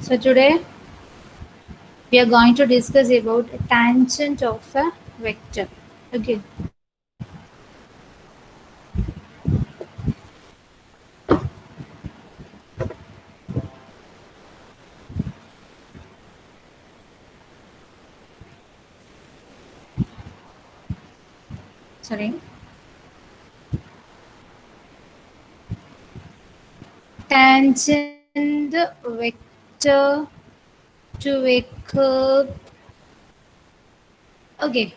So today we are going to discuss about a tangent of a vector. Okay. Sorry. Tangent vector to a curve. Okay.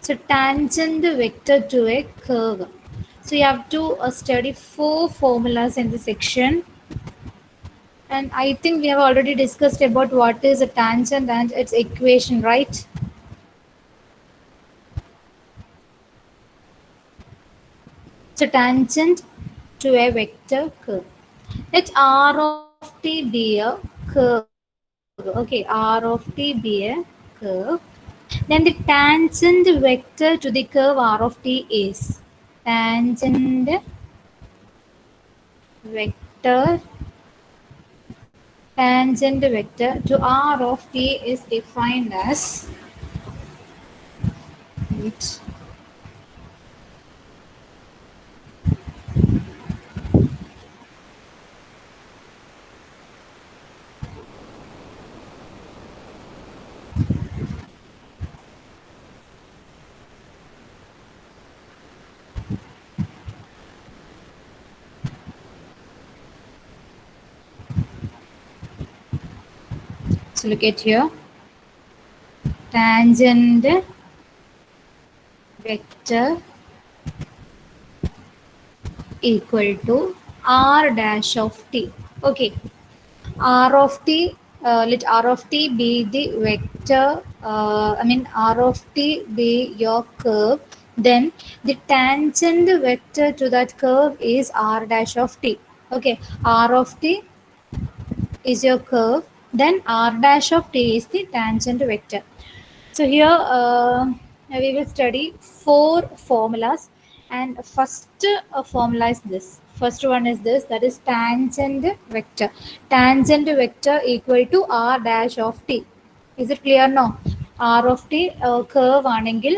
So tangent vector to a curve. So you have to study four formulas in the section. And I think we have already discussed about what is a tangent and its equation, right? So tangent to a vector curve. Let R of t be a curve. Okay, R of t be a curve. Then the tangent vector to the curve R of t is tangent vector tangent vector to R of t is defined as wait, so look at here, tangent vector equal to R dash of t. Okay, R of t, let R of t be the vector, R of t be your curve, then the tangent vector to that curve is R dash of t. Okay, R of t is your curve, then R dash of t is the tangent vector. So here we will study four formulas, and first formula is this. First one is this, that is tangent vector. Tangent vector equal to R dash of t. Is it clear now? R of t curve ആണെങ്കിൽ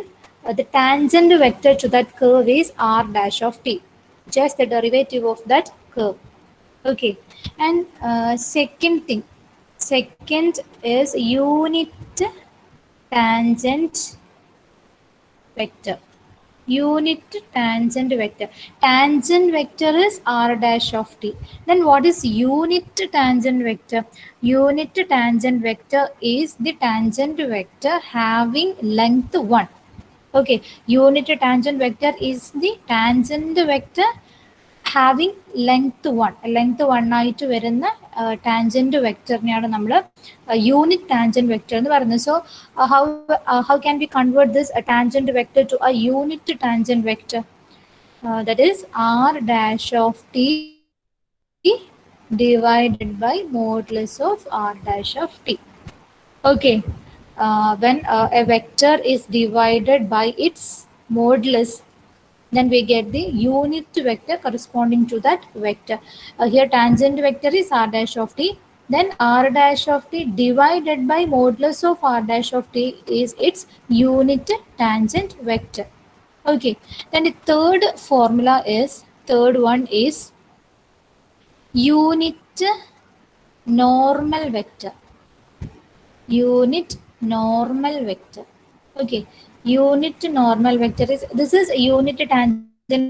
the tangent vector to that curve is R dash of t. Just the derivative of that curve. Okay, and second is unit tangent vector. Unit tangent vector. Tangent vector is R dash of t. Then what is unit tangent vector? Unit tangent vector is the tangent vector having length 1. Okay, unit tangent vector is the tangent vector having length 1 ആയിട്ട് വരുന്ന tangent വെക്ടറിനെയാണ് നമ്മൾ unit tangent vector എന്ന് പറയുന്നത്. So how can we convert this a tangent vector to a unit tangent vector? That is R dash of t divided by modulus of R dash of t. Okay, when a vector is divided by its modulus, then we get the unit vector corresponding to that vector. Here tangent vector is R dash of t, then R dash of t divided by modulus of R dash of t is its unit tangent vector. Okay, then the third one is unit normal vector. Unit normal vector. Okay, unit normal vector is, this is a unit tangent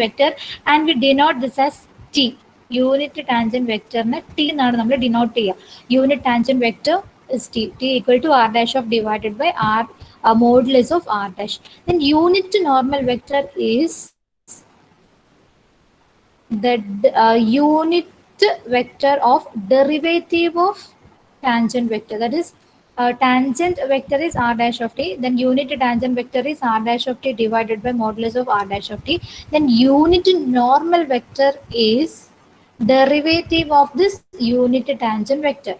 vector, and we denote this as t. Unit tangent vector na t എന്നാണ് നമ്മൾ denote ചെയ്യുക. Unit tangent vector is t equal to R dash of divided by R modulus of R dash. Then unit normal vector is the unit vector of derivative of tangent vector. That is tangent vector is R dash of t, then unit tangent vector is R dash of t divided by modulus of R dash of t. Then unit normal vector is derivative of this unit tangent vector.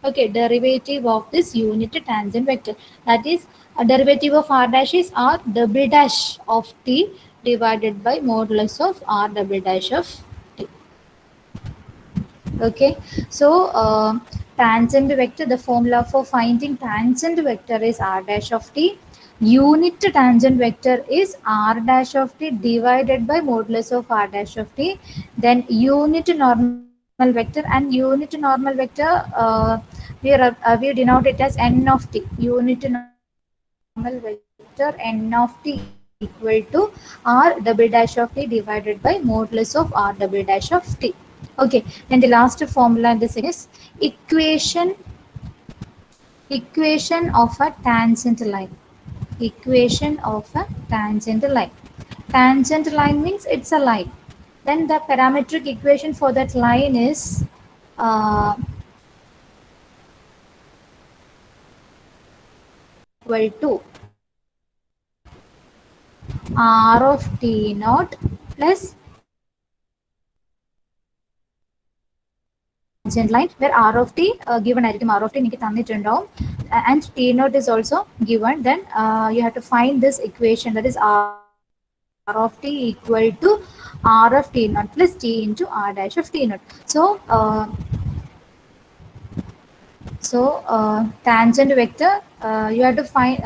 Okay, derivative of this unit tangent vector, that is a derivative of R dash is R double dash of t divided by modulus of R double dash of t. Okay, so tangent vector, the formula for finding tangent vector is r dash of t. Unit tangent vector is r dash of t divided by modulus of r dash of t. Then unit normal vector, and unit normal vector we denote it as n of t. Unit normal vector n of t equal to r double dash of t divided by modulus of r double dash of t. Okay, then the last formula in the section is equation equation of a tangent line. Equation of a tangent line. Tangent line means it's a line. Then the parametric equation for that line is uh, equal to r of t naught plus tangent line, where r of t given ആയിരിക്കും, r of t നിങ്ങൾക്ക് തന്നിട്ടുണ്ടാവും, and t naught is also given. Then you have to find this equation, that is r of t equal to r of t naught plus t into r dash of t naught. Tangent vector, you have to find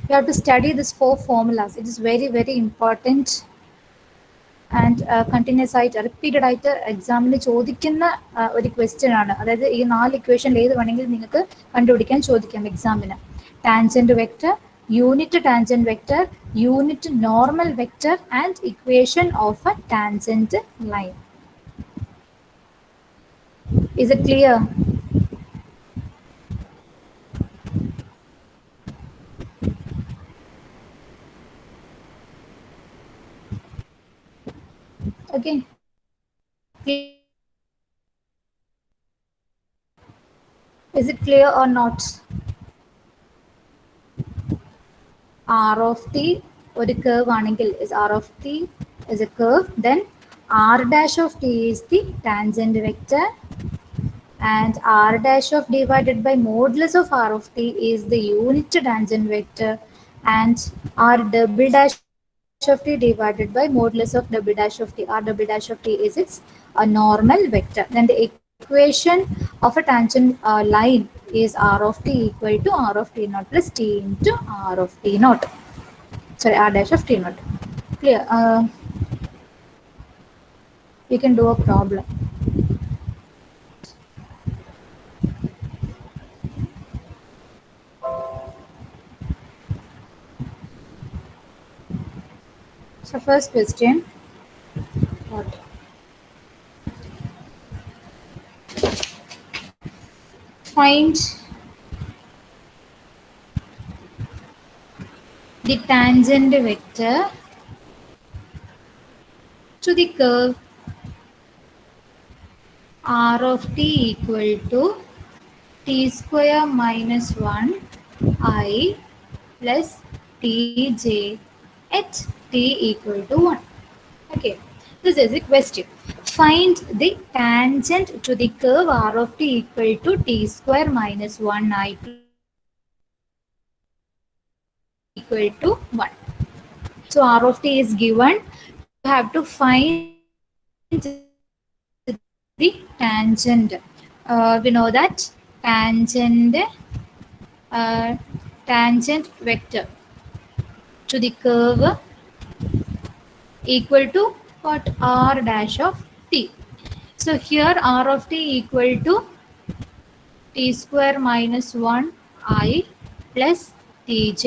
you have to study this four formulas. It is very important and continuous ആയിട്ട് repeated ആയിട്ട് എക്സാമിന് ചോദിക്കുന്ന ഒരു question ആണ്. അതായത് ഈ 4 ഇക്വേഷനിൽ ഏത് വേണമെങ്കിലും നിങ്ങൾക്ക് കണ്ടുപിടിക്കാൻ ചോദിക്കാം എക്സാമിന്. Tangent vector, unit tangent vector, unit normal vector and equation of A tangent line. Is it clear? Okay. Is it clear or not? R of t ഒരു curve ആണെങ്കിൽ is R of t is a curve, then R dash of t is the tangent vector, and R dash of divided by modulus of R of t is the unit tangent vector, and R double dash of t divided by modulus of double dash of t, R double dash of t is its a normal vector. Then the equation of a tangent line is R of t equal to R of t naught plus t into R of t naught. Sorry, R dash of t naught. Clear? You can do a problem. So first question, what? Find the tangent vector to the curve r of t equal to t square minus 1 I plus tj at t equal to 1. Okay, this is a question. Find the tangent to the curve r of t equal to t square minus 1I plus tj at t equal to 1. So r of t is given. You have to find the tangent. We know that tangent vector to the curve equal to what? R dash of t. So here r of t equal to t square minus 1 I plus tj.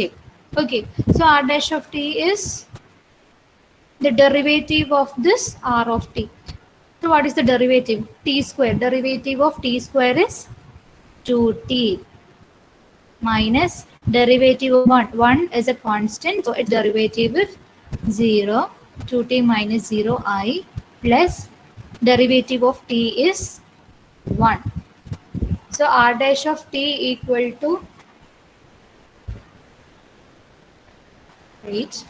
Okay, so r dash of t is the derivative of this r of t. So what is the derivative? T square. Derivative of t square is 2t minus derivative of 1. 1 is a constant, so its derivative is 0. 2t minus 0I plus derivative of t is 1. So r dash of t equal to 8.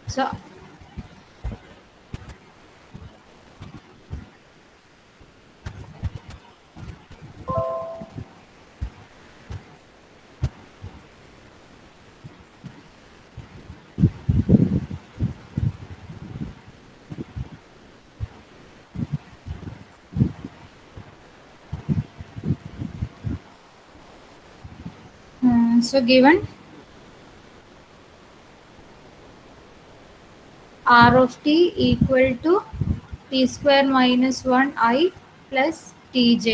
So So given r of t equal to t square minus 1 I plus tj,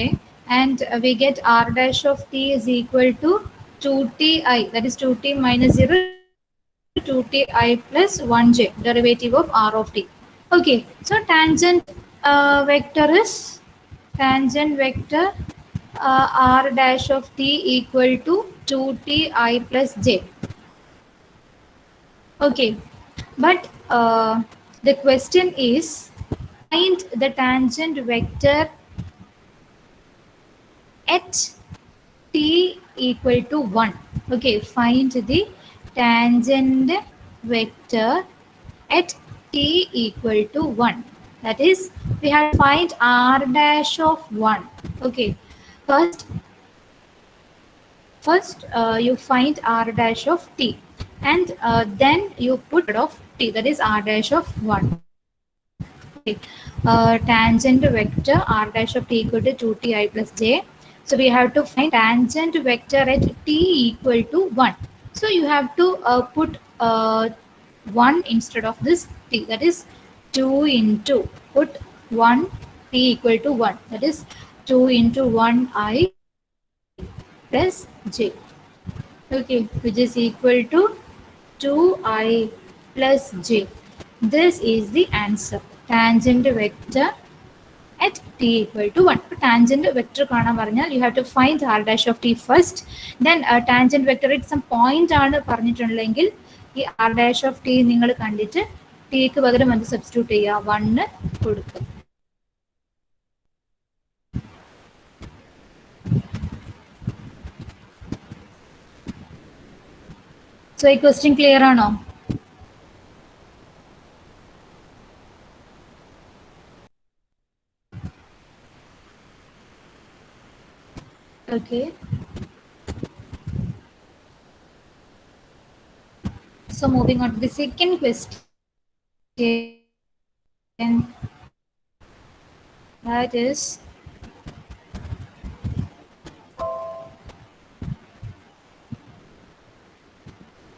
and we get r dash of t is equal to 2ti, that is 2t minus 0, 2ti plus 1j, derivative of r of t. Okay, so tangent vector r dash of t equal to 2ti plus j. Okay, but the question is find the tangent vector at t equal to 1. Okay, find the tangent vector at t equal to 1. That is, we have to find r dash of 1. Okay, first you find r dash of t, and then you put of t, that is r dash of 1. Okay, tangent vector r dash of t equal to 2ti plus j. So we have to find tangent vector at t equal to 1. So you have to put 1 instead of this t, that is 2 into, put 1 t equal to 1, that is 2 into 1i plus j. Okay, which is equal to 2i plus j. This is the answer. Tangent vector at t equal to 1. Tangent vector കാണാൻ പറഞ്ഞാൽ you have to find r dash of t first. Then tangent vector at some point ആണ് പറഞ്ഞിട്ടുണ്ടെങ്കിൽ ഈ r dash of t നിങ്ങൾ കണ്ടിട്ട് tക്ക് പകരം എന്ത് substitute ചെയ്യുക, 1 കൊടുക്കുക. So ഈ question clear ആണോ? Okay. So moving on to the second question. That is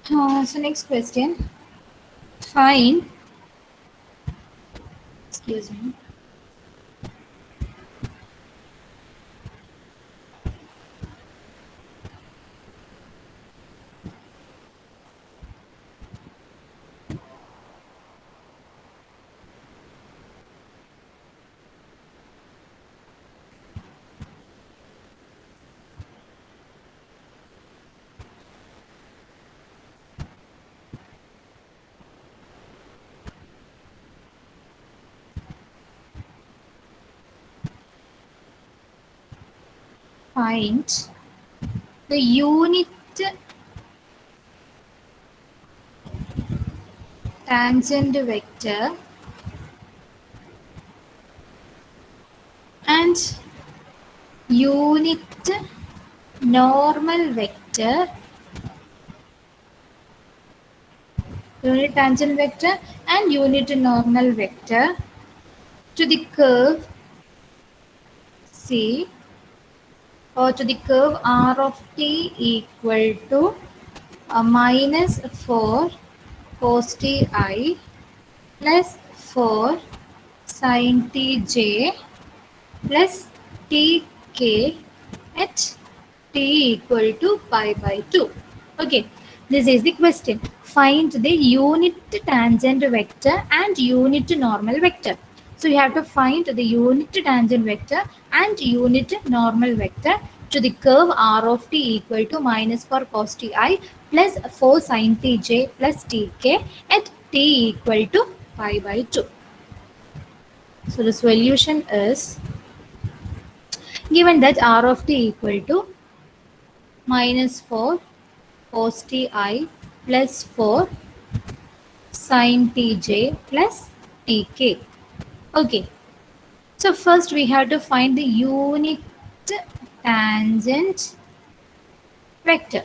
so next question. Find, excuse me. Find the unit tangent vector and unit normal vector, unit tangent vector and unit normal vector to the curve C, or to the curve r of t equal to minus 4 cos t I plus 4 sin t j plus tk at t equal to pi by 2. Okay, this is the question. Find the unit tangent vector and unit normal vector. So you have to find the unit tangent vector and unit normal vector to the curve r of t equal to minus 4 cos t I plus 4 sin t j plus tk at t equal to pi by 2. So the solution is, given that r of t equal to minus 4 cos t I plus 4 sin tj plus tk. Okay, so first we have to find the unit tangent vector.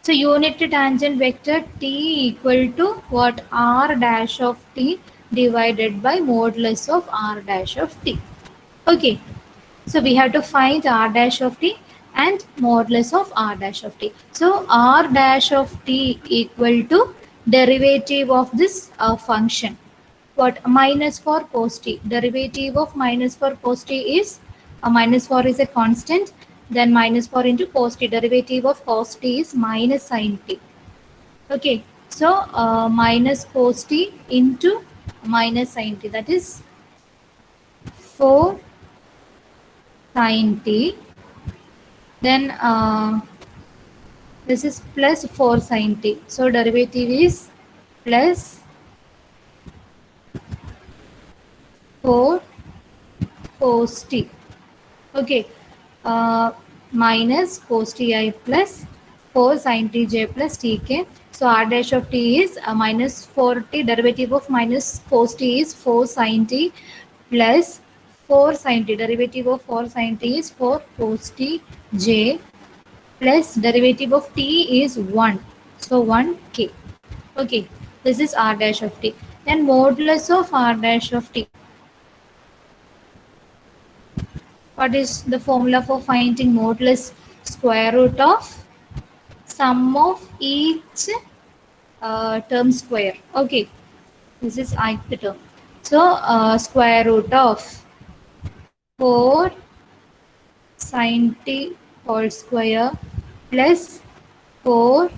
So unit tangent vector t equal to what? R dash of t divided by modulus of r dash of t. Okay, so we have to find r dash of t. and modulus of r dash of t. So r dash of t equal to derivative of this function. What minus for cos t? Derivative of minus for cos t is minus 4 is a constant. Then minus 4 into cos t. Derivative of cos t is minus sin t. Okay. So minus cos t into minus sin t. That is 4 sin t. Then this is plus 4 sin t. So derivative is plus 4 cos t. Okay. Minus cos ti plus 4 sin tj plus tk. So r dash of t is minus 4t. Derivative of minus cos t is 4 sin t plus 4 sin t. Derivative of 4 sin t is 4 cos t j plus derivative of t is 1. So 1k. Okay, this is r dash of t. Then modulus of r dash of t. What is the formula for finding modulus? Square root of sum of each term square. Okay, this is ith term. So square root of 4 sin t whole square plus 4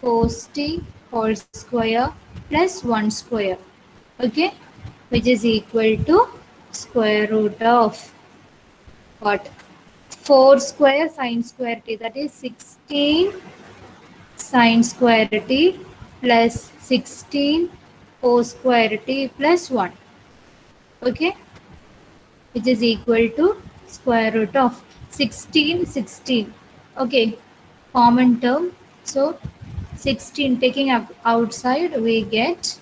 cos t whole square plus 1 square. Okay, which is equal to square root of what? 4 square sin square t, that is 16 sin square t plus 16 cos square t plus 1. Okay, which is equal to square root of 16. Okay, common term. So 16 taking up outside, we get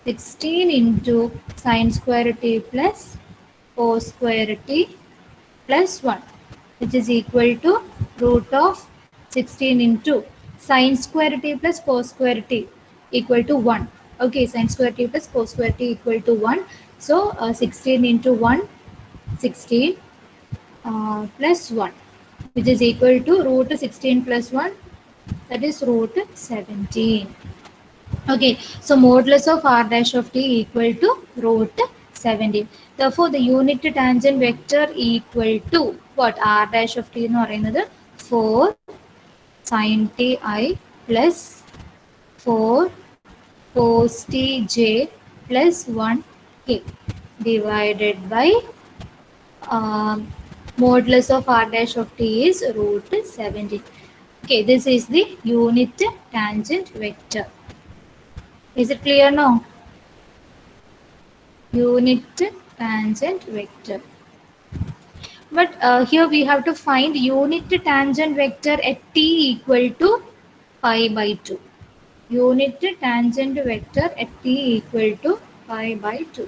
16 into sin square t plus cos square t plus 1, which is equal to root of 16 into sin square t plus cos square t equal to 1. Okay, sin square t plus cos square t equal to 1. So 16 into 1, 16 plus 1, which is equal to root 16 plus 1, that is root 17. Okay, so modulus of r dash of t equal to root 17. Therefore, the unit tangent vector equal to what? R dash of t എന്ന് പറയുന്നത് 4 sin t I plus 4 cos t j plus 1 k divided by modulus of r dash of t is root 17. Okay, this is the unit tangent vector. Is it clear now? Unit tangent vector. But here we have to find unit tangent vector at t equal to pi by 2. Unit tangent vector at t equal to pi by 2.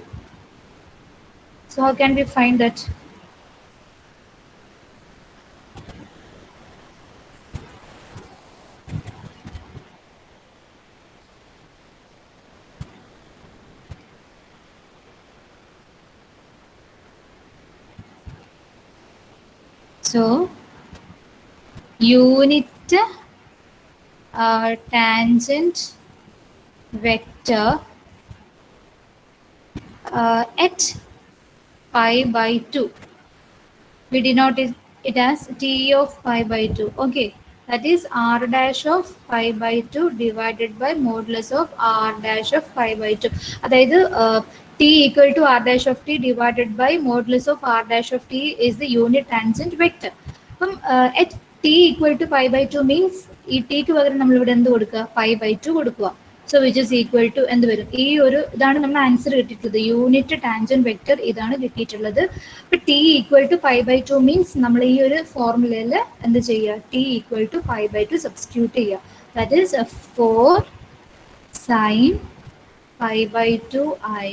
So how can we find that? So unit tangent vector at pi by 2. We denote it as t of pi by 2. Okay, that is r dash of pi by 2 divided by modulus of r dash of pi by 2. അതായത് t equal to r dash of t divided by modulus of r dash of t is the unit tangent vector. അപ്പം at t equal to pi by 2 means ഈ ടിക്ക് പകരം നമ്മൾ ഇവിടെ എന്ത് കൊടുക്കുക? pi by 2 കൊടുക്കുക. So which is equal to എന്ത് വരും? ഈ ഒരു ഇതാണ് നമ്മൾ ആൻസർ കിട്ടിയിട്ടുള്ളത്. യൂണിറ്റ് ടാൻജന്റ് വെക്ടർ ഇതാണ് കിട്ടിയിട്ടുള്ളത്. ഇപ്പൊ T equal to pi by 2 means നമ്മൾ ഈ ഒരു ഫോർമുലയിൽ എന്ത് ചെയ്യുക? T equal to pi by 2 substitute ചെയ്യുക. That is 4 sine pi by 2 I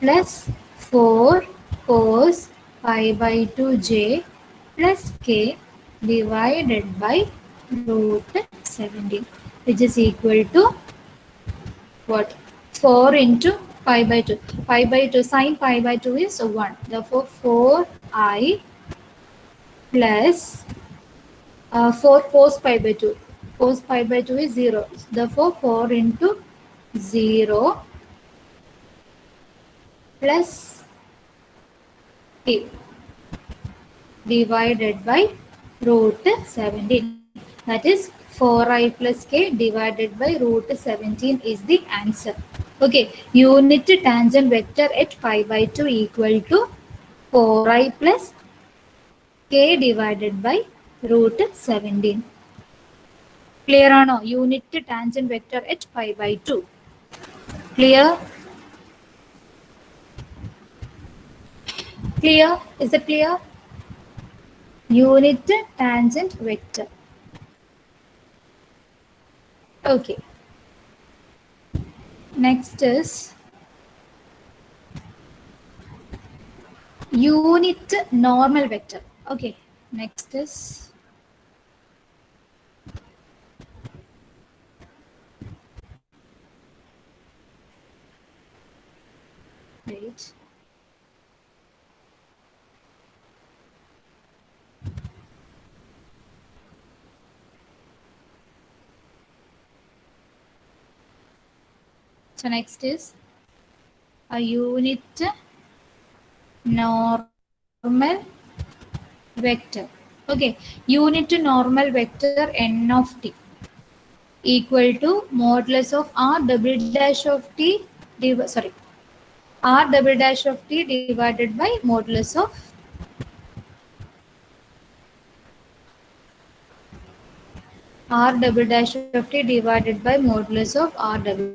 plus 4 cos pi by 2 J plus K divided by root 17, which is equal to what? 4 into pi by 2. Pi by 2, sin pi by 2 is 1. Therefore 4i plus 4 cos pi by 2. Cos pi by 2 is 0. Therefore, 4 into 0 plus t divided by root 17. That is 4i plus k divided by root 17 is the answer. Okay, unit tangent vector at pi by 2 equal to 4i plus k divided by root 17. Clear ആണോ? Unit tangent vector at pi by 2. Clear? Clear? Is it clear? Unit tangent vector. Okay. Next is unit normal vector. Okay. Next is wait. So next is a unit normal vector. Okay, unit normal vector n of t equal to modulus of r double dash of t sorry, r double dash of t divided by modulus of r double dash of t divided by modulus of r double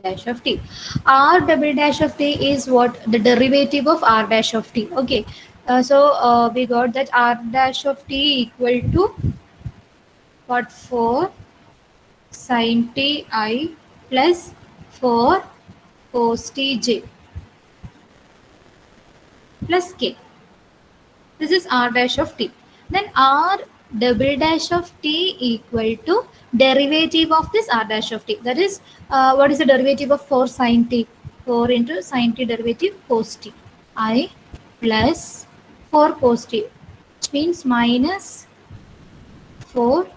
dash of t. R double dash of t is what? The derivative of r dash of t. Okay. We got that r dash of t equal to what? 4 sin t I plus 4 cos t j plus k. This is r dash of t. Then r double dash of t equal to derivative of this r dash of t. That is, what is the derivative of 4 sin t? 4 into sin t derivative cos t I plus 4 cos t, which means minus 4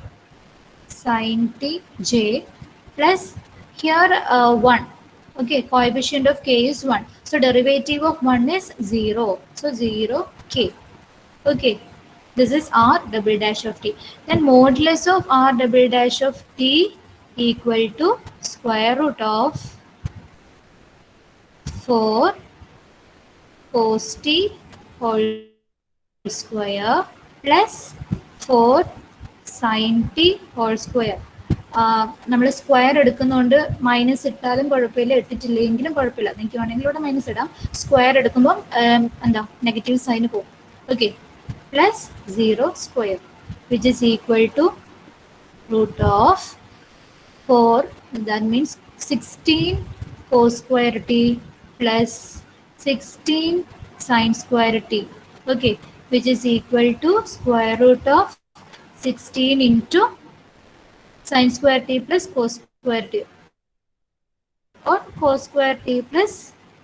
sin t j plus here 1. Okay, coefficient of k is 1. So derivative of 1 is 0. So 0 k. Okay, this is r double dash of t. Then modulus of r double dash of t equal to square root of 4 cos t whole square plus 4 sin t whole square. നമ്മൾ square എടുക്കുന്നതുകൊണ്ട് minus ഇട്ടാലും കുഴപ്പമില്ല, ഇട്ടിട്ടില്ലെങ്കിലും കുഴപ്പമില്ല. നിങ്ങൾക്ക് വേണമെങ്കിൽ ഇവിടെ minus ഇടാം. Square എടുക്കുമ്പോൾ എന്താ നെഗറ്റീവ് സൈന് പോകും. Okay, plus 0 square, which is equal to root of 4, that means 16 cos square t plus 16 sin square t. Okay, which is equal to square root of 16 into sin square t plus cos square t, or cos square t plus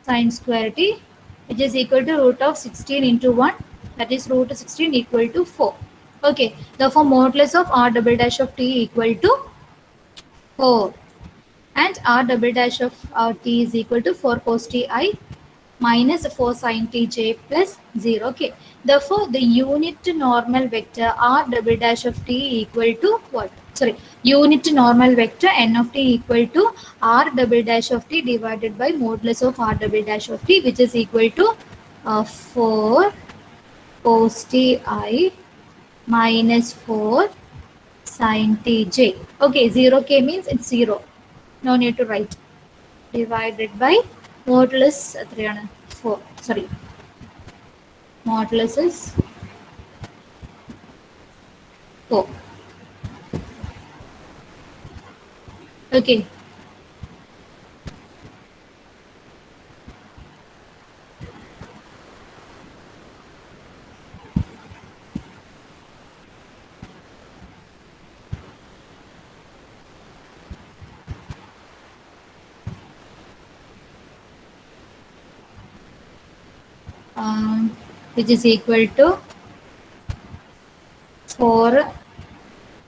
sin square t, which is equal to root of 16 into 1, that is root 16 equal to 4. Okay, therefore modulus of r double dash of t equal to 4, and r double dash of t is equal to 4 cos t I minus 4 sin t j plus 0. Okay, therefore the unit normal vector r double dash of t equal to what? Sorry, unit normal vector n of t equal to r double dash of t divided by modulus of r double dash of t, which is equal to 4 cos t I minus 4 sin t j. Okay, 0k means it's 0. No need to write. Divided by modulus 4. Sorry, modulus is 4. Okay. Which is equal to 4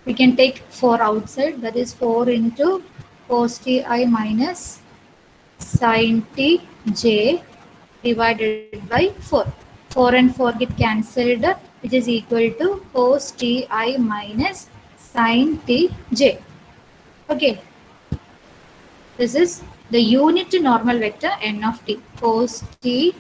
We can take 4 outside, that is 4 into cos ti minus sin t j divided by 4. 4 and 4 get cancelled, which is equal to cos ti minus sin t j. Okay, this is the unit normal vector n of t. Cos t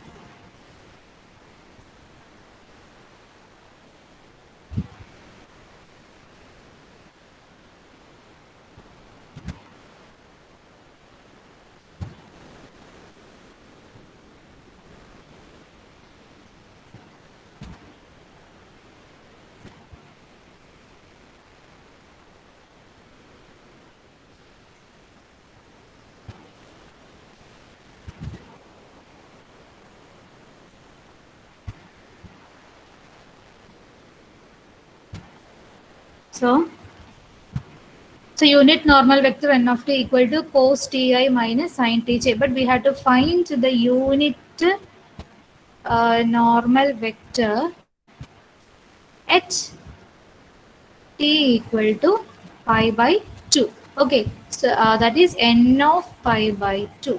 so unit normal vector n of t equal to cos ti minus sin tj. But we have to find the unit normal vector at t equal to pi by 2. Okay, so that is n of pi by 2.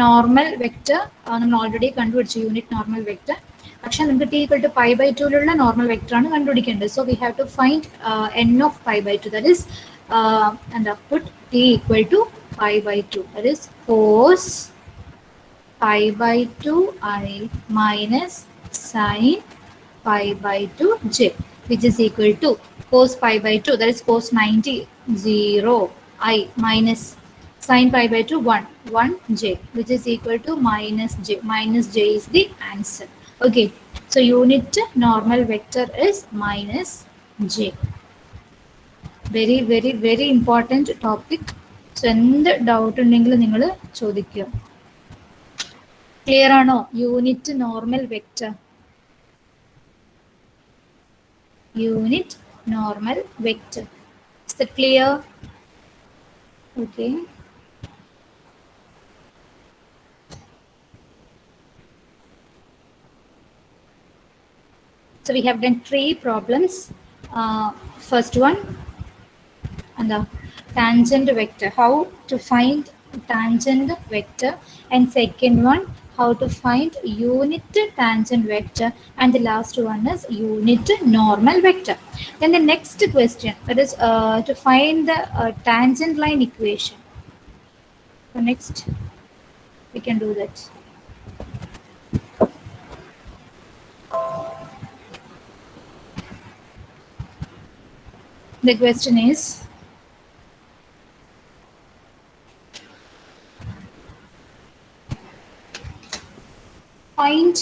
Normal vector നമ്മൾ already കണ്ടുപിടിച്ചു, unit normal vector. പക്ഷെ നമുക്ക് T equal to pi by ടുവിലുള്ള normal vector ആണ് കണ്ടുപിടിക്കേണ്ടത്. So we have to find N of pi by two, that is എന്താ put T equal to pi by two, that is cos pi by 2i minus sin pi by 2j, which is equal to cos pi by 2, that is cos 90 0 I minus sin pi by 2 1 j, which is equal to minus j. Minus j is the answer. Okay, so unit normal vector is minus j. Very very very important topic. So എന്ത് doubt ഉണ്ടെങ്കിലും നിങ്ങൾ ചോദിക്കുക. Clear ആണോ? Unit normal vector, unit normal vector, is that clear? Okay, so we have done 3 problems. First one, and the tangent vector, how to find tangent vector, and second one, how to find unit tangent vector, and the last one is unit normal vector. Then the next question, that is to find the tangent line equation. So next we can do that. The question is, find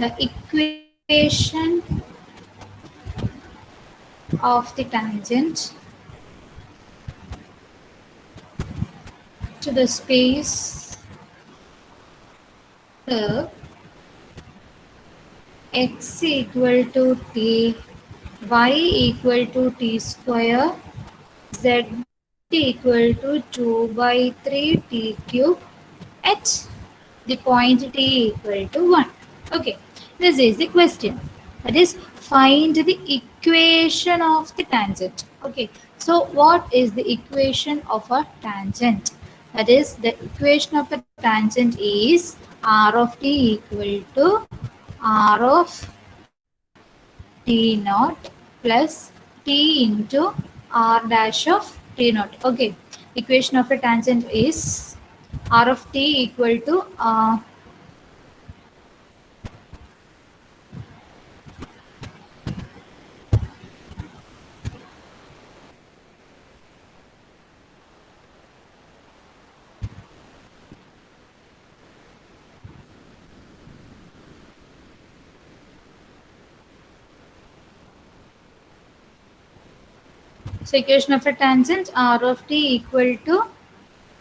the equation of the tangent to the space curve x equal to t, y equal to t square, z equal to 2 by 3 t cube at the point t equal to 1. Okay, this is the question. That is, find the equation of the tangent. Okay, so what is the equation of a tangent? That is, the equation of a tangent is r of t equal to r of t naught plus t into r dash of t naught. Okay, equation of a tangent is r of t equal to so equation of a tangent, r of t equal to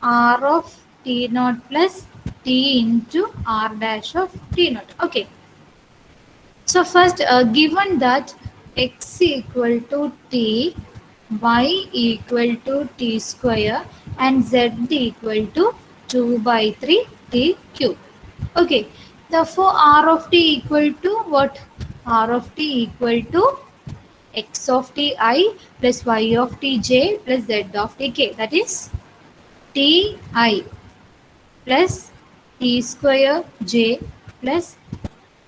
r of t naught plus t into r dash of t naught. Okay, so first given that x equal to t, y equal to t square, and z equal to 2 by 3 t cube. Okay, therefore r of t equal to what? r of t equal to x of t I plus y of t j plus z of t k. That is t I plus t square j plus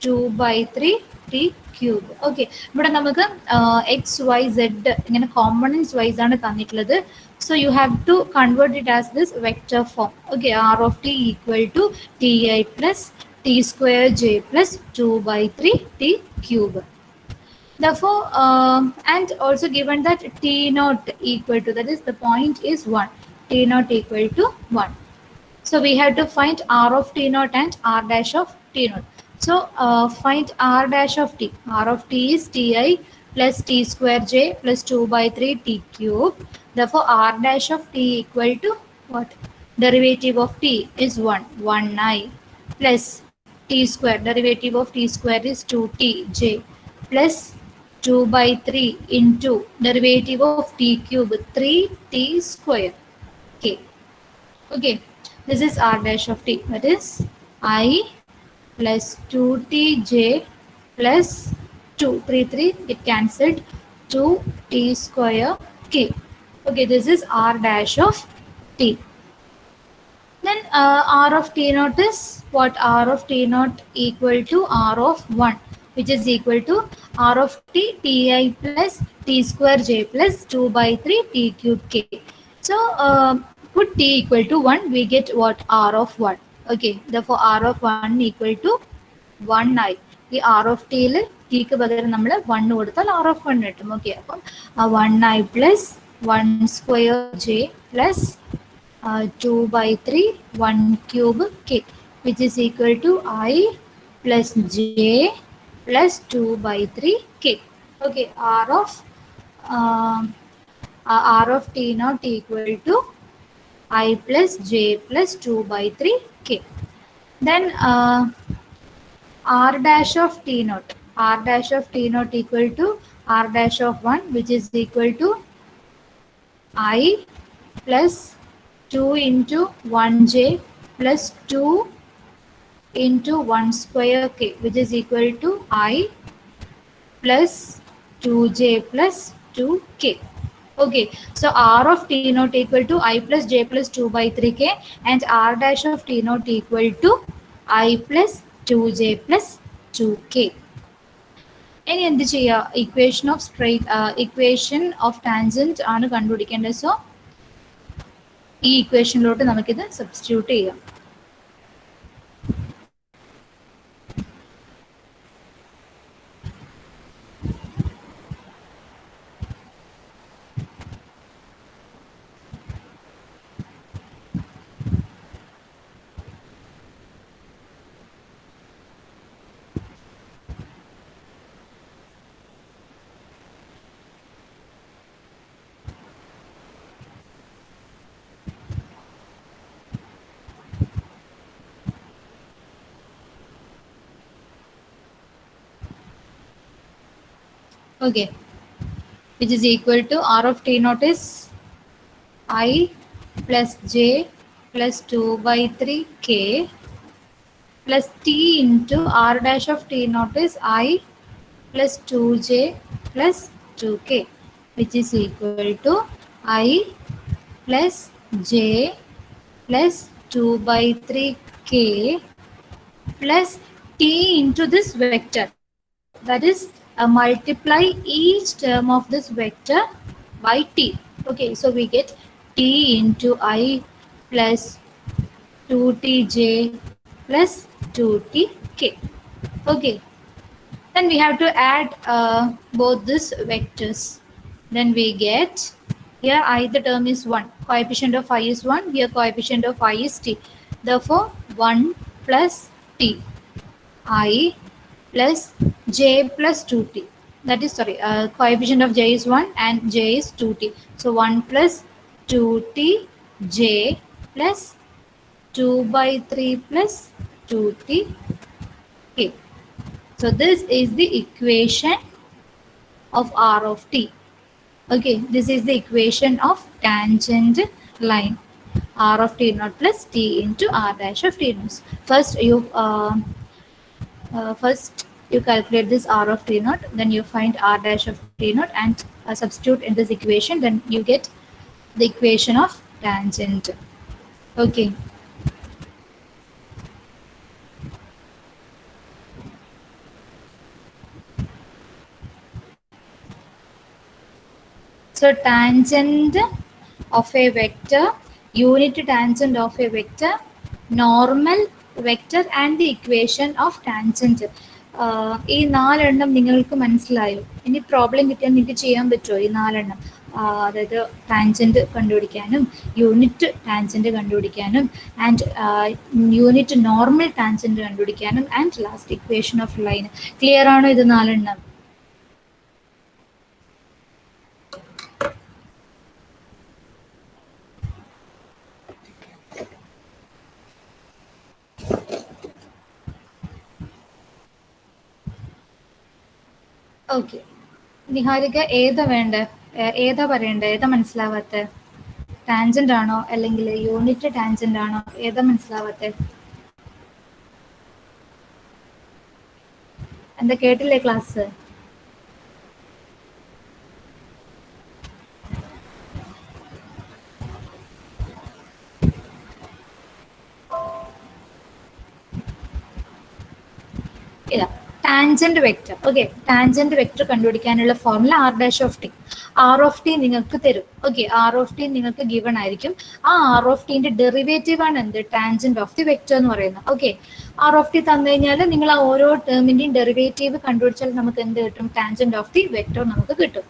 2 by 3 t cube. Okay, ഇവിടെ നമുക്ക് X Y Z ഇങ്ങനെ components vice ആണ് തന്നിട്ടുള്ളത്. So you have to convert it as this vector form. Okay, r of t equal to ti plus t square j plus 2 by 3 t cube. Therefore, and also given that t naught equal to, that is the point is 1, t naught equal to 1. So we have to find r of t naught and r dash of t naught. So find r dash of t. R of t is ti plus t square j plus 2 by 3 t cube. Therefore, r dash of t equal to what? Derivative of t is 1, 1i plus t square. Derivative of t square is 2t j plus 2 by 3 into derivative of t cube 3t square. Okay. Okay. This is r dash of t, that is I plus 2tj plus 2, 3, 3, it cancelled, 2t square k. Okay, this is r dash of t. Then r of t naught is what? R of t naught equal to r of 1, which is equal to r of t ti plus t square j plus 2 by 3 t cube k. So put t equal to 1, we get what? R of 1. Okay, therefore r of 1 equal to 1i. The r of t ൽ t ക്ക് പകരം നമ്മൾ 1 കൊടുത്താൽ r of 1 കിട്ടും. Okay, അപ്പം 1i plus 1 square j plus 2 by 3 1 cube k, which is equal to I plus j plus 2 by 3 k. Okay, r of t naught equal to I plus j plus 2 by 3 k. Then r dash of t naught. R dash of t naught equal to r dash of 1, which is equal to I plus 2 into 1j plus 2 into 1 square k, which is equal to I plus 2j plus 2k. Okay, so r of t naught equal to I plus j plus 2 by 3k and r dash of t naught equal to I plus 2j plus 2k. ഇനി എന്ത് ചെയ്യുക? Equation of tangent ആണ് കണ്ടുപിടിക്കേണ്ടത്. So ഈ ഇക്വേഷനിലോട്ട് നമുക്കിത് substitute ചെയ്യാം. Okay, which is equal to r of t naught is I plus j plus 2 by 3 k plus t into r dash of t naught is I plus 2j plus 2k, which is equal to I plus j plus 2 by 3k plus t into this vector, that is multiply each term of this vector by t. Okay, so we get t into I plus 2tj plus 2tk. Okay, then we have to add both these vectors. Then we get, here I the term is 1, coefficient of I is 1, here coefficient of I is t. Therefore 1 plus t, I plus j plus 2t, that is sorry, coefficient of j is 1 and j is 2t. So 1 plus 2t j plus 2 by 3 plus 2t k. So this is the equation of r of t. Okay, this is the equation of tangent line, r of t naught plus t into r dash of t naught. First You calculate this r of t naught, then you find r dash of t naught and substitute in this equation, then you get the equation of tangent. Okay. So tangent of a vector, unit tangent of a vector, normal vector and the equation of tangent. ഈ നാലെണ്ണം നിങ്ങൾക്ക് മനസ്സിലായോ? ഇനി problem കിട്ടിയാൽ നിങ്ങൾക്ക് ചെയ്യാൻ പറ്റുമോ ഈ നാലെണ്ണം? അതായത് ടാൻജൻറ്റ് കണ്ടുപിടിക്കാനും യൂണിറ്റ് ടാൻജൻറ്റ് കണ്ടുപിടിക്കാനും ആൻഡ് യൂണിറ്റ് നോർമൽ ടാൻജൻറ്റ് കണ്ടുപിടിക്കാനും and last equation of line. Clear ആണോ ഇത് നാലെണ്ണം? ഓക്കെ. നിഹാരിക ഏതാ വേണ്ടേ? ഏതാ പറയണ്ടേ? ഏതാ മനസ്സിലാവാത്ത? ടാൻജന്റ് ആണോ അല്ലെങ്കിൽ യൂണിറ്റ് ടാൻജന്റ് ആണോ? ഏതാ മനസ്സിലാവാത്ത? എന്താ കേട്ടില്ലേ ക്ലാസ്? ഇല്ല, tangent vector. Okay, tangent vector കണ്ടുപിടിക്കാനുള്ള formula R dash of T. R of T നിങ്ങൾക്ക് തരും. ഓക്കെ, ആർ ഓഫ് ടി നിങ്ങൾക്ക് ഗിവൺ ആയിരിക്കും. ആ ആർ ഓഫ് ടിന്റെ ഡെറിവേറ്റീവ് ആണ് എന്ത്? ടാൻജന്റ് ഓഫ് ദി വെക്റ്റർ എന്ന് പറയുന്നത്. ഓക്കെ, ആർ ഓഫ് ടി തന്നു കഴിഞ്ഞാൽ നിങ്ങൾ ആ ഓരോ ടേമിന്റെയും ഡെറിവേറ്റീവ് കണ്ടുപിടിച്ചാൽ നമുക്ക് എന്ത് കിട്ടും? ടാൻജന്റ് ഓഫ് ദി വെക്റ്റർ നമുക്ക് കിട്ടും.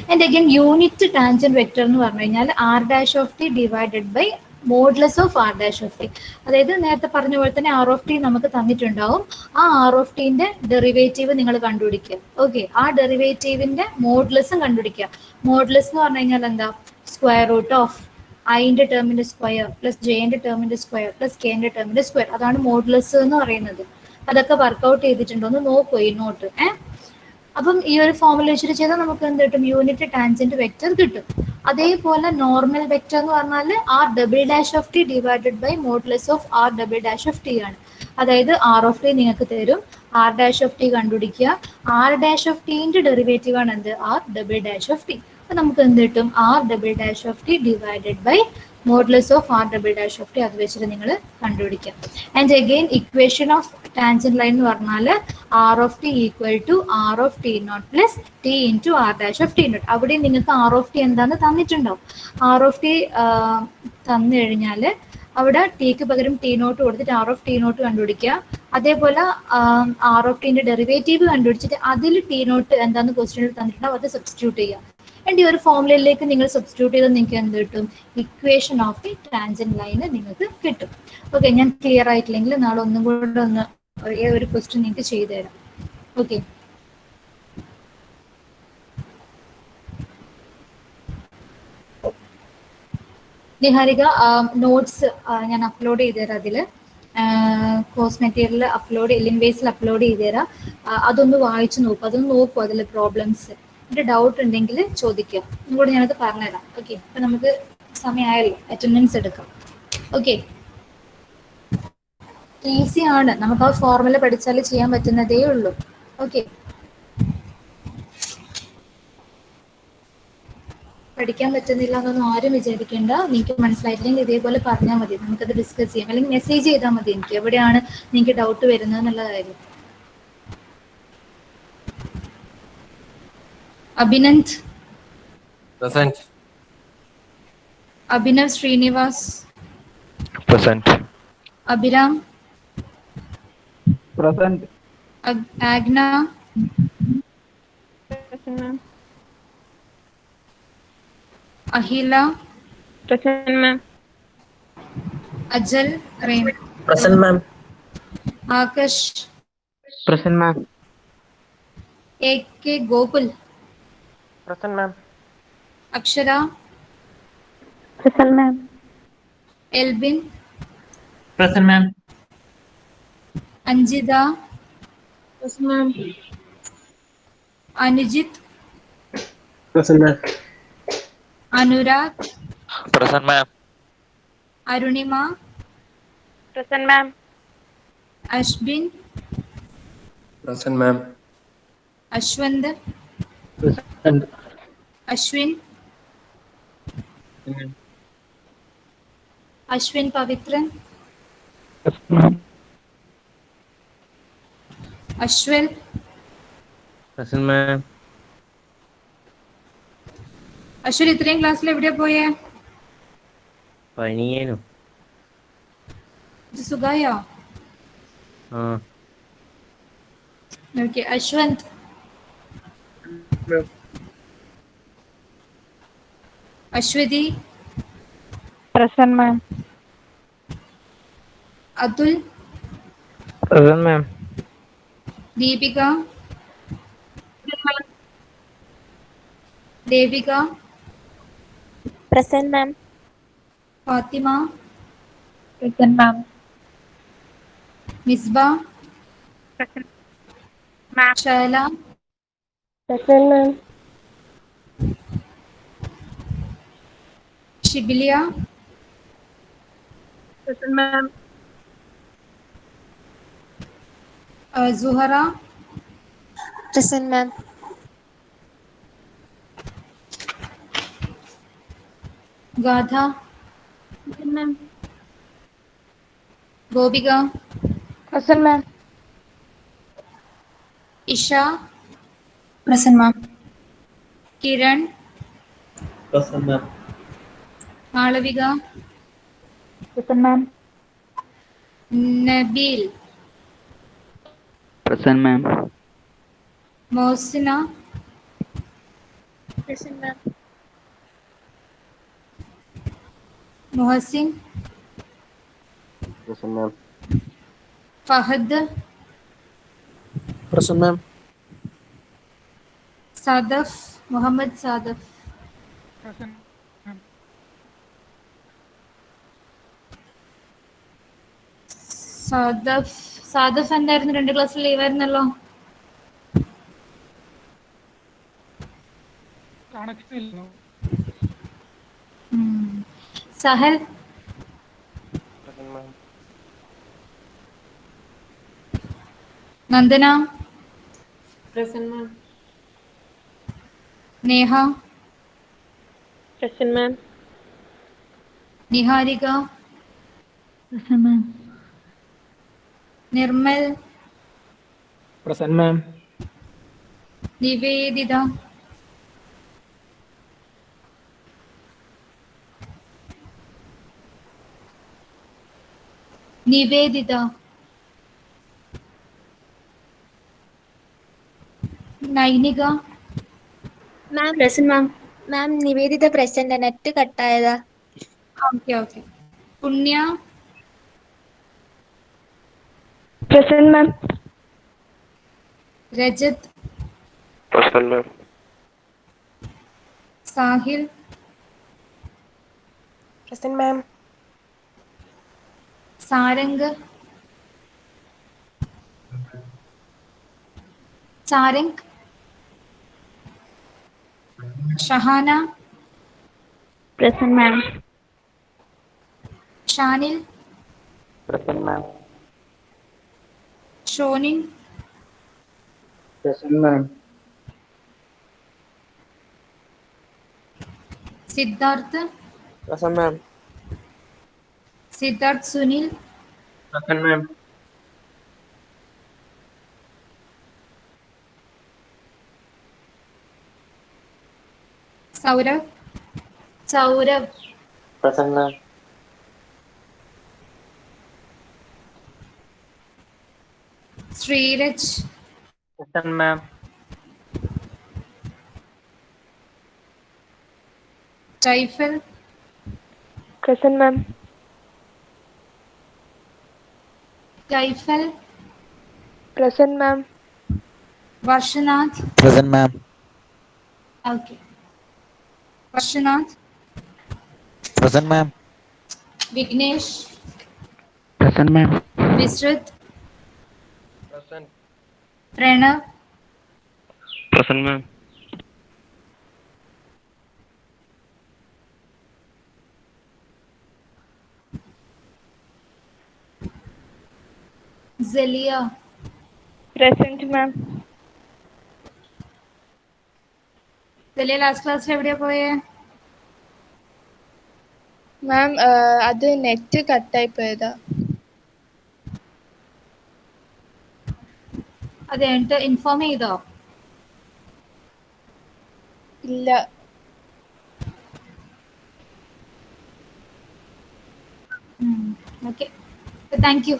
And again unit tangent vector എന്ന് പറഞ്ഞു കഴിഞ്ഞാൽ r dash of t divided by modulus of r dash of t. അതായത് നേരത്തെ പറഞ്ഞ പോലെ തന്നെ ആർ ഓഫ് ടി നമുക്ക് തന്നിട്ടുണ്ടാവും. ആ ആർ ഓഫ് ടിന്റെ ഡെറിവേറ്റീവ് നിങ്ങൾ കണ്ടുപിടിക്കുക. ഓക്കെ, ആ ഡെറിവേറ്റീവിന്റെ മോഡ്ലെസ്സും കണ്ടുപിടിക്കുക. മോഡ്ലെസ് എന്ന് പറഞ്ഞു കഴിഞ്ഞാൽ എന്താ? സ്ക്വയർ റൂട്ട് ഓഫ് ഐന്റെ ടേമിന്റെ സ്ക്വയർ പ്ലസ് ജെന്റെ ടേമിന്റെ സ്ക്വയർ പ്ലസ് കെന്റെ ടേമിന്റെ സ്ക്വയർ. അതാണ് മോഡ്ലെസ് എന്ന് പറയുന്നത്. അതൊക്കെ വർക്ക്ഔട്ട് ചെയ്തിട്ടുണ്ടോ എന്ന് നോക്കൂ ഈ നോട്ട്. അപ്പം ഈ ഒരു ഫോർമുല വെച്ചിട്ട് ചെയ്താൽ നമുക്ക് എന്ത് കിട്ടും? യൂണിറ്റ് ടാൻജന്റ് വെക്റ്റർ കിട്ടും. അതേപോലെ നോർമൽ വെക്റ്റർ എന്ന് പറഞ്ഞാൽ r double dash of t divided by modulus of r double dash of t ആണ്. അതായത് ആർ ഓഫ് ടി നിങ്ങൾക്ക് തരും, ആർ ഡാഷ് ഓഫ് ടി കണ്ടുപിടിക്കുക. ആർ ഡാഷ് ഓഫ് ടിന്റെ ഡെറിവേറ്റീവ് ആണ് എന്ത്? R double dash of t. അപ്പൊ നമുക്ക് എന്ത് കിട്ടും? R double dash of t divided by modulus of r double dash of t. അത് വെച്ചിട്ട് നിങ്ങൾ കണ്ടുപിടിക്കാം. And again equation of tangent line എന്ന് പറഞ്ഞാൽ r of t equal to r of t naught plus t into r dash of t naught. അവിടെ നിങ്ങൾക്ക് R of T എന്താന്ന് തന്നിട്ടുണ്ടാവും. R of T തന്നു കഴിഞ്ഞാൽ അവിടെ ടിക്ക് പകരം ടി നോട്ട് കൊടുത്തിട്ട് ആർ ഓഫ് ടി നോട്ട് കണ്ടുപിടിക്കുക. അതേപോലെ ആർ ഓഫ് ടിന്റെ ഡെറിവേറ്റീവ് കണ്ടുപിടിച്ചിട്ട് അതിൽ ടി നോട്ട് എന്താന്ന് ക്വസ്റ്റ്യനിൽ തന്നിട്ടുണ്ടാവും, അത് സബ്സ്റ്റിറ്റ്യൂട്ട് ചെയ്യുക. ആൻഡ് ഈ ഒരു ഫോർമുലയിലേക്ക് നിങ്ങൾ സബ്സ്റ്റിറ്റ്യൂട്ട് ചെയ്താൽ നിങ്ങൾക്ക് എന്ത് കിട്ടും? Equation of the tangent line നിങ്ങൾക്ക് കിട്ടും. ഓക്കെ, ഞാൻ ക്ലിയർ ആയിട്ടില്ലെങ്കിൽ നാളെ ഒന്നും കൂടെ ഒന്ന് ഒരു ക്വസ്റ്റ്യൻ നിങ്ങൾക്ക് ചെയ്തു തരാം. ഓക്കെ, നിഹാരിക നോട്ട്സ് ഞാൻ അപ്ലോഡ് ചെയ്തു തരാം. അതിൽ course material upload link upload ചെയ്തു തരാം. അതൊന്ന് വായിച്ചു നോക്കും, അതൊന്ന് നോക്കൂ അതിൽ പ്രോബ്ലംസ്. എൻ്റെ ഡൗട്ട് ഉണ്ടെങ്കിൽ ചോദിക്കുക, ഒന്നുകൂടെ ഞാനത് പറഞ്ഞുതരാം. ഓക്കെ, അപ്പം നമുക്ക് സമയമായല്ലോ, അറ്റൻഡൻസ് എടുക്കാം. ഓക്കെ, ഈസി ആണ്, നമുക്ക് ആ ഫോർമുല പഠിച്ചാൽ ചെയ്യാൻ പറ്റുന്നതേ ഉള്ളൂ. ഓക്കെ, പഠിക്കാൻ പറ്റുന്നില്ല എന്നൊന്നും ആരും വിചാരിക്കേണ്ട. നിങ്ങൾക്ക് മനസ്സിലായിട്ടില്ലെങ്കിൽ ഇതേപോലെ പറഞ്ഞാൽ മതി, നമുക്കത് ഡിസ്കസ് ചെയ്യാം. അല്ലെങ്കിൽ മെസ്സേജ് ചെയ്താൽ മതി എനിക്ക് എവിടെയാണ് നിങ്ങൾക്ക് ഡൗട്ട് വരുന്നത് എന്നുള്ള കാര്യം. Abhinand Present. Abhinav Srinivas Present. Abhiram Present. Agna Present, ma'am. Ahila Present, ma'am. Ajal Rem Present, ma'am. Akash Present, ma'am. A K Gokul Present, ma'am. അക്ഷര Present, ma'am. Elbin Present, ma'am. Anjitha Present, ma'am. Anujith Present, ma'am. Anurag Present, ma'am. Arunima Present, ma'am. അശ്ബിൻ Present, ma'am. Ashwand, Present. Ashwin, Ashwin Pavitran, Present, ma'am. Ashwil, Present, ma'am. Ashwin ഇത്രയും ക്ലാസ്സിൽ എവിടെയാ പോയേ? പനിയേനു. ഇത് സുഖായോ? ആ. Okay. Ashwanth, Aswathi, Present, ma'am. Athul, Present, ma'am. Deepika, Devika, Present, ma'am. Fathima, Present, ma'am. Misba, Present, ma'am. Shaila, Present, ma'am. Shibiliya, Present, ma'am. Suhara, Present, ma'am. Gatha, Present, ma'am. Gopika, Present, ma'am. Isha, Present, ma'am. Kiran, Present, ma'am. Malavika, Present, ma'am. Nabeel, Present, ma'am. Mosina, Present, ma'am. Muhsin, Present, ma'am. Fahad, Present, ma'am. Sadaf, Muhammad Sadaf, Present, ma'am. Sadaf എന്തായിരുന്നു? 2 ക്ലാസ്സിൽ ലീവായിരുന്നല്ലോ. Sahal, Present, ma'am. Nandana, Present, ma'am. Neha, Present, ma'am. Niharika, Present, ma'am. Nirmal, Present, ma'am. Nivedita, Nivedita, Nainika, Ma'am. Present, ma'am. Ma'am, Nivedita present. Net കട്ടായതാ. Okay okay. Punya, Present, ma'am. Rajat, Present, ma'am. Sahil, Present, ma'am. Sarang, Sarang, Shahana, Present, ma'am. Shanil, Present, ma'am. Shonin, Present, ma'am. Siddharth, Present, ma'am. Siddharth Sunil, Present, ma'am. Saurav, Saurav, Present, ma'am. Sreeraj, Present, ma'am. Taifal, Present, ma'am. Taifal, Present, ma'am. Varshanath, Present, ma'am. Okay. വർഷനാഥ്, Present, ma'am. Vignesh, Present, ma'am. വിശ്രുത്, Present. Pranav, Present, ma'am. Selye, present മാം. വലിയ last ക്ലാസ്സിൽ എവിടെയാ പോയേ? മാം അത് net കട്ടായി പോയതാ. അത് കഴിഞ്ഞിട്ട് inform ചെയ്തോ? ഇല്ല. Okay, thank you.